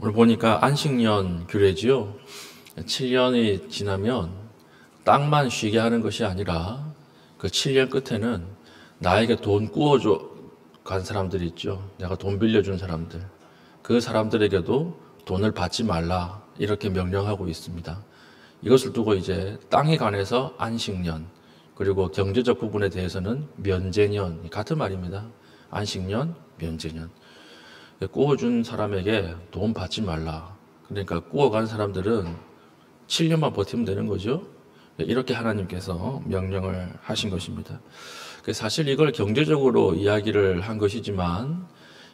오늘 보니까 안식년 규례지요. 7년이 지나면 땅만 쉬게 하는 것이 아니라 그 7년 끝에는 나에게 돈 구워줘 간 사람들이 있죠. 내가 돈 빌려준 사람들. 그 사람들에게도 돈을 받지 말라 이렇게 명령하고 있습니다. 이것을 두고 이제 땅에 관해서 안식년, 그리고 경제적 부분에 대해서는 면제년, 같은 말입니다. 안식년, 면제년. 구워준 사람에게 돈 받지 말라. 그러니까 구워간 사람들은 7년만 버티면 되는 거죠. 이렇게 하나님께서 명령을 하신 것입니다. 사실 이걸 경제적으로 이야기를 한 것이지만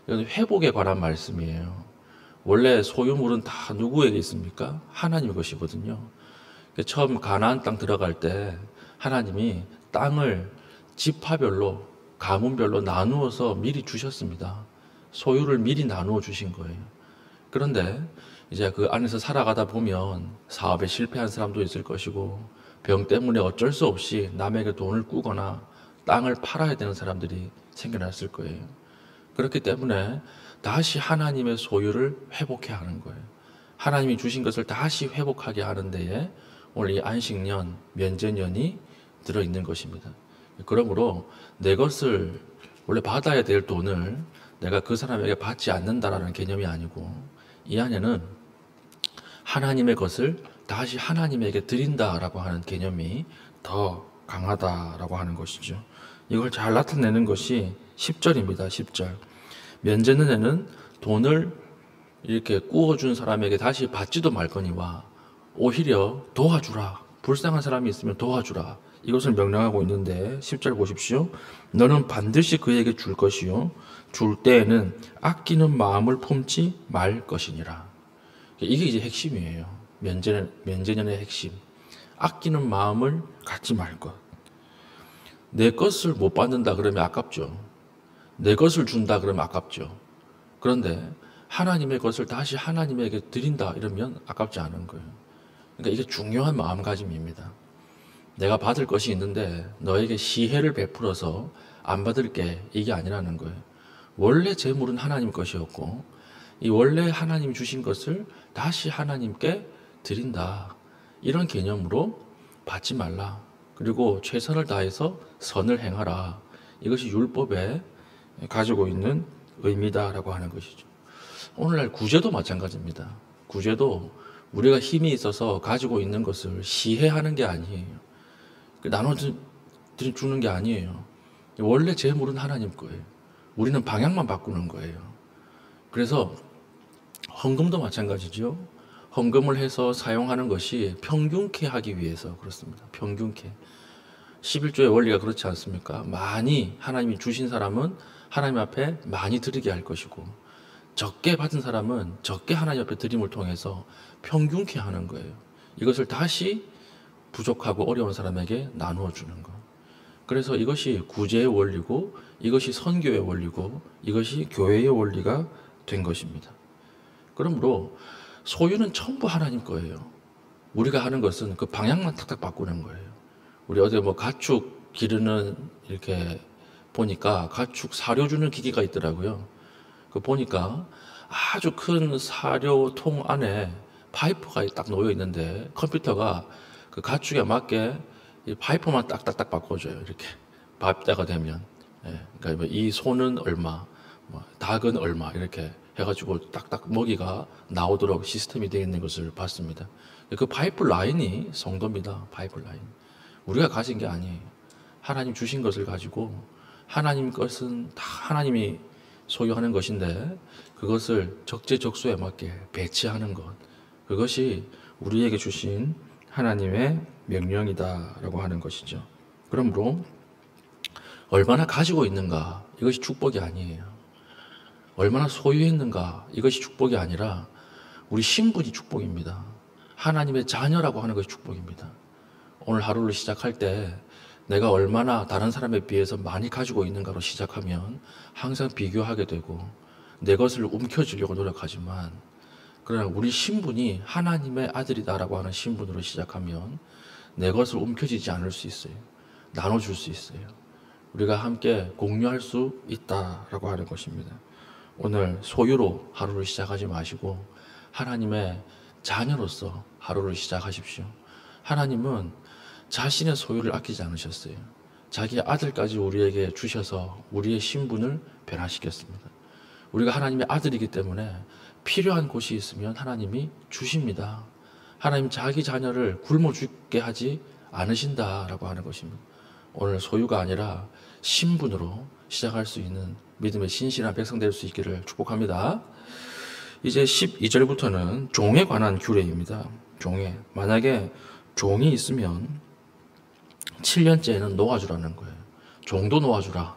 이건 회복에 관한 말씀이에요. 원래 소유물은 다 누구에게 있습니까? 하나님 것이거든요. 처음 가나안 땅 들어갈 때 하나님이 땅을 지파별로, 가문별로 나누어서 미리 주셨습니다. 소유를 미리 나누어 주신 거예요. 그런데 이제 그 안에서 살아가다 보면 사업에 실패한 사람도 있을 것이고, 병 때문에 어쩔 수 없이 남에게 돈을 꾸거나 땅을 팔아야 되는 사람들이 생겨났을 거예요. 그렇기 때문에 다시 하나님의 소유를 회복해야 하는 거예요. 하나님이 주신 것을 다시 회복하게 하는 데에 오늘 이 안식년, 면제년이 들어있는 것입니다. 그러므로 내 것을, 원래 받아야 될 돈을 내가 그 사람에게 받지 않는다라는 개념이 아니고, 이 안에는 하나님의 것을 다시 하나님에게 드린다라고 하는 개념이 더 강하다라고 하는 것이죠. 이걸 잘 나타내는 것이 10절입니다. 10절. 면제년에는 돈을 이렇게 구워준 사람에게 다시 받지도 말거니와 오히려 도와주라. 불쌍한 사람이 있으면 도와주라. 이것을 명령하고 있는데 10절 보십시오. 너는 반드시 그에게 줄 것이요 줄 때에는 아끼는 마음을 품지 말 것이니라. 이게 이제 핵심이에요. 면제년의 핵심. 아끼는 마음을 갖지 말 것. 내 것을 못 받는다 그러면 아깝죠. 내 것을 준다 그러면 아깝죠. 그런데 하나님의 것을 다시 하나님에게 드린다 이러면 아깝지 않은 거예요. 그러니까 이게 중요한 마음가짐입니다. 내가 받을 것이 있는데 너에게 시혜를 베풀어서 안 받을게, 이게 아니라는 거예요. 원래 재물은 하나님 것이었고 이 원래 하나님 주신 것을 다시 하나님께 드린다, 이런 개념으로 받지 말라. 그리고 최선을 다해서 선을 행하라. 이것이 율법에 가지고 있는 의미다라고 하는 것이죠. 오늘날 구제도 마찬가지입니다. 구제도 우리가 힘이 있어서 가지고 있는 것을 시해하는 게 아니에요. 나눠주는 게 아니에요. 원래 재물은 하나님 거예요. 우리는 방향만 바꾸는 거예요. 그래서 헌금도 마찬가지죠. 헌금을 해서 사용하는 것이 평균케 하기 위해서 그렇습니다. 평균케. 11조의 원리가 그렇지 않습니까? 많이 하나님이 주신 사람은 하나님 앞에 많이 드리게 할 것이고, 적게 받은 사람은 적게 하나님 앞에 드림을 통해서 평균케 하는 거예요. 이것을 다시 부족하고 어려운 사람에게 나누어 주는 것. 그래서 이것이 구제의 원리고, 이것이 선교의 원리고, 이것이 교회의 원리가 된 것입니다. 그러므로 소유는 전부 하나님 거예요. 우리가 하는 것은 그 방향만 탁탁 바꾸는 거예요. 우리 어디 가축 기르는, 이렇게 보니까 가축 사료 주는 기계가 있더라고요. 그 보니까 아주 큰 사료통 안에 파이프가 딱 놓여 있는데 컴퓨터가 그 가축에 맞게 이 파이프만 딱딱딱 바꿔줘요. 이렇게 밥 때가 되면. 그러니까 이 소는 얼마, 닭은 얼마, 이렇게 해가지고 딱딱 먹이가 나오도록 시스템이 되어 있는 것을 봤습니다. 그 파이프 라인이 성도입니다. 파이프 라인. 우리가 가진 게 아니에요. 하나님 주신 것을 가지고, 하나님 것은 다 하나님이 소유하는 것인데 그것을 적재적소에 맞게 배치하는 것, 그것이 우리에게 주신 하나님의 명령이다라고 하는 것이죠. 그러므로 얼마나 가지고 있는가, 이것이 축복이 아니에요. 얼마나 소유했는가, 이것이 축복이 아니라 우리 신분이 축복입니다. 하나님의 자녀라고 하는 것이 축복입니다. 오늘 하루를 시작할 때 내가 얼마나 다른 사람에 비해서 많이 가지고 있는가로 시작하면 항상 비교하게 되고 내 것을 움켜쥐려고 노력하지만, 그러나 우리 신분이 하나님의 아들이다라고 하는 신분으로 시작하면 내 것을 움켜쥐지 않을 수 있어요. 나눠줄 수 있어요. 우리가 함께 공유할 수 있다라고 하는 것입니다. 오늘 소유로 하루를 시작하지 마시고 하나님의 자녀로서 하루를 시작하십시오. 하나님은 자신의 소유를 아끼지 않으셨어요. 자기 아들까지 우리에게 주셔서 우리의 신분을 변화시켰습니다. 우리가 하나님의 아들이기 때문에 필요한 곳이 있으면 하나님이 주십니다. 하나님 자기 자녀를 굶어 죽게 하지 않으신다라고 하는 것입니다. 오늘 소유가 아니라 신분으로 시작할 수 있는 믿음의 신실한 백성 될 수 있기를 축복합니다. 이제 12절부터는 종에 관한 규례입니다. 종에. 만약에 종이 있으면 7년째에는 놓아주라는 거예요. 종도 놓아주라.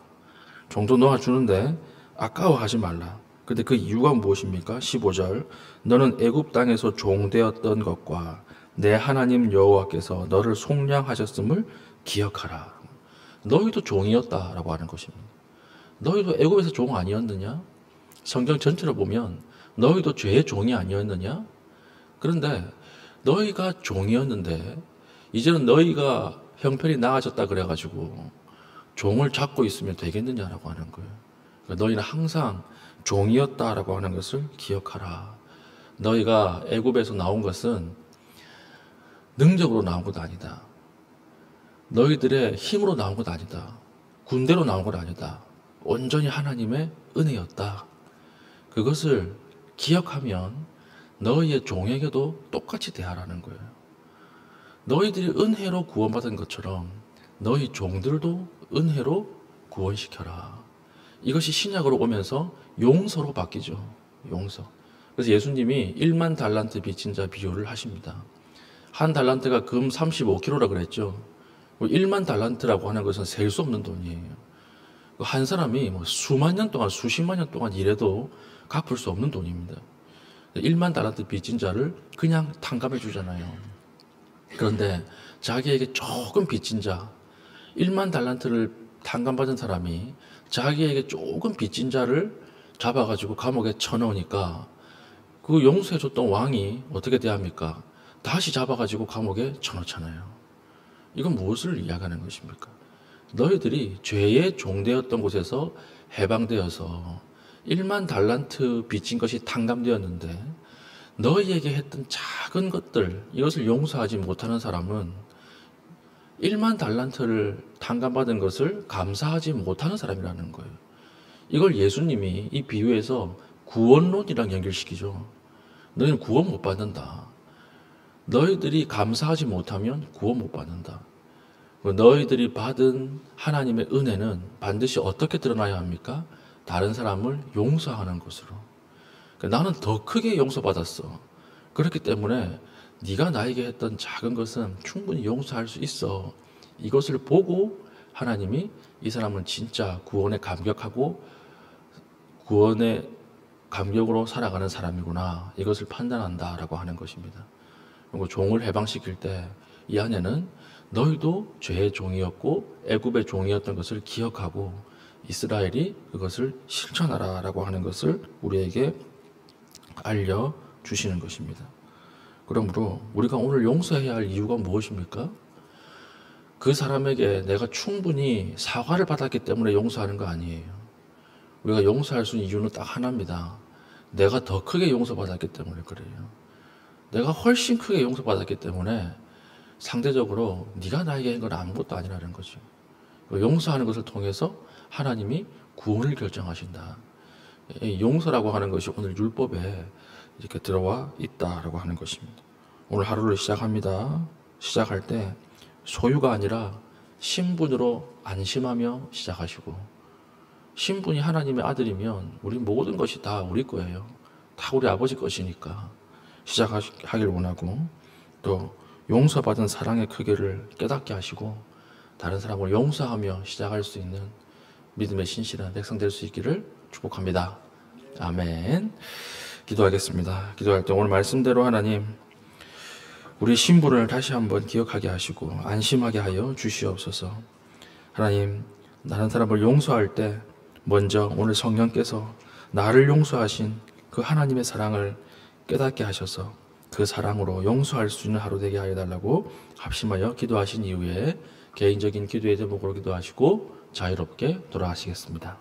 종도 놓아주는데 아까워하지 말라. 근데 그 이유가 무엇입니까? 15절. 너는 애굽 땅에서 종되었던 것과 내 하나님 여호와께서 너를 속량하셨음을 기억하라. 너희도 종이었다라고 하는 것입니다. 너희도 애굽에서 종 아니었느냐? 성경 전체를 보면 너희도 죄의 종이 아니었느냐? 그런데 너희가 종이었는데 이제는 너희가 형편이 나아졌다 그래가지고 종을 잡고 있으면 되겠느냐라고 하는 거예요. 그러니까 너희는 항상 종이었다라고 하는 것을 기억하라. 너희가 애굽에서 나온 것은 능력으로 나온 것 아니다. 너희들의 힘으로 나온 것 아니다. 군대로 나온 것 아니다. 온전히 하나님의 은혜였다. 그것을 기억하면 너희의 종에게도 똑같이 대하라는 거예요. 너희들이 은혜로 구원받은 것처럼 너희 종들도 은혜로 구원시켜라. 이것이 신약으로 오면서 용서로 바뀌죠. 용서. 그래서 예수님이 1만 달란트 빚진 자 비유를 하십니다. 한 달란트가 금 35kg라 그랬죠. 1만 달란트라고 하는 것은 셀 수 없는 돈이에요. 한 사람이 수만 년 동안, 수십만 년 동안 일해도 갚을 수 없는 돈입니다. 1만 달란트 빚진 자를 그냥 탕감해 주잖아요. 그런데 자기에게 조금 빚진 자, 1만 달란트를 탕감받은 사람이 자기에게 조금 빚진 자를 잡아가지고 감옥에 쳐넣으니까 그 용서해줬던 왕이 어떻게 대합니까? 다시 잡아가지고 감옥에 쳐넣잖아요. 이건 무엇을 이야기하는 것입니까? 너희들이 죄의 종되었던 곳에서 해방되어서 1만 달란트 빚진 것이 탕감되었는데 너희에게 했던 작은 것들, 이것을 용서하지 못하는 사람은 1만 달란트를 탕감받은 것을 감사하지 못하는 사람이라는 거예요. 이걸 예수님이 이 비유에서 구원론이랑 연결시키죠. 너희는 구원 못 받는다. 너희들이 감사하지 못하면 구원 못 받는다. 너희들이 받은 하나님의 은혜는 반드시 어떻게 드러나야 합니까? 다른 사람을 용서하는 것으로. 나는 더 크게 용서받았어. 그렇기 때문에 네가 나에게 했던 작은 것은 충분히 용서할 수 있어. 이것을 보고 하나님이 이 사람은 진짜 구원에 감격하고 구원의 감격으로 살아가는 사람이구나. 이것을 판단한다라고 하는 것입니다. 그리고 종을 해방시킬 때 이 안에는 너희도 죄의 종이었고 애굽의 종이었던 것을 기억하고 이스라엘이 그것을 실천하라라고 하는 것을 우리에게 알려주시는 것입니다. 그러므로 우리가 오늘 용서해야 할 이유가 무엇입니까? 그 사람에게 내가 충분히 사과를 받았기 때문에 용서하는 거 아니에요. 우리가 용서할 수 있는 이유는 딱 하나입니다. 내가 더 크게 용서받았기 때문에 그래요. 내가 훨씬 크게 용서받았기 때문에 상대적으로 네가 나에게 한 건 아무것도 아니라는 거죠. 용서하는 것을 통해서 하나님이 구원을 결정하신다. 용서라고 하는 것이 오늘 율법에 이렇게 들어와 있다라고 하는 것입니다. 오늘 하루를 시작합니다. 시작할 때 소유가 아니라 신분으로 안심하며 시작하시고, 신분이 하나님의 아들이면 우리 모든 것이 다 우리 거예요. 다 우리 아버지 것이니까 시작하길 원하고, 또 용서받은 사랑의 크기를 깨닫게 하시고 다른 사람을 용서하며 시작할 수 있는 믿음의 신실한 백성 될 수 있기를 축복합니다. 아멘. 기도하겠습니다. 기도할 때 오늘 말씀대로 하나님, 우리 신분을 다시 한번 기억하게 하시고 안심하게 하여 주시옵소서. 하나님, 다른 사람을 용서할 때 먼저 오늘 성령께서 나를 용서하신 그 하나님의 사랑을 깨닫게 하셔서 그 사랑으로 용서할 수 있는 하루 되게 하여 달라고 합심하여 기도하신 이후에 개인적인 기도의 제목으로 기도하시고 자유롭게 돌아가시겠습니다.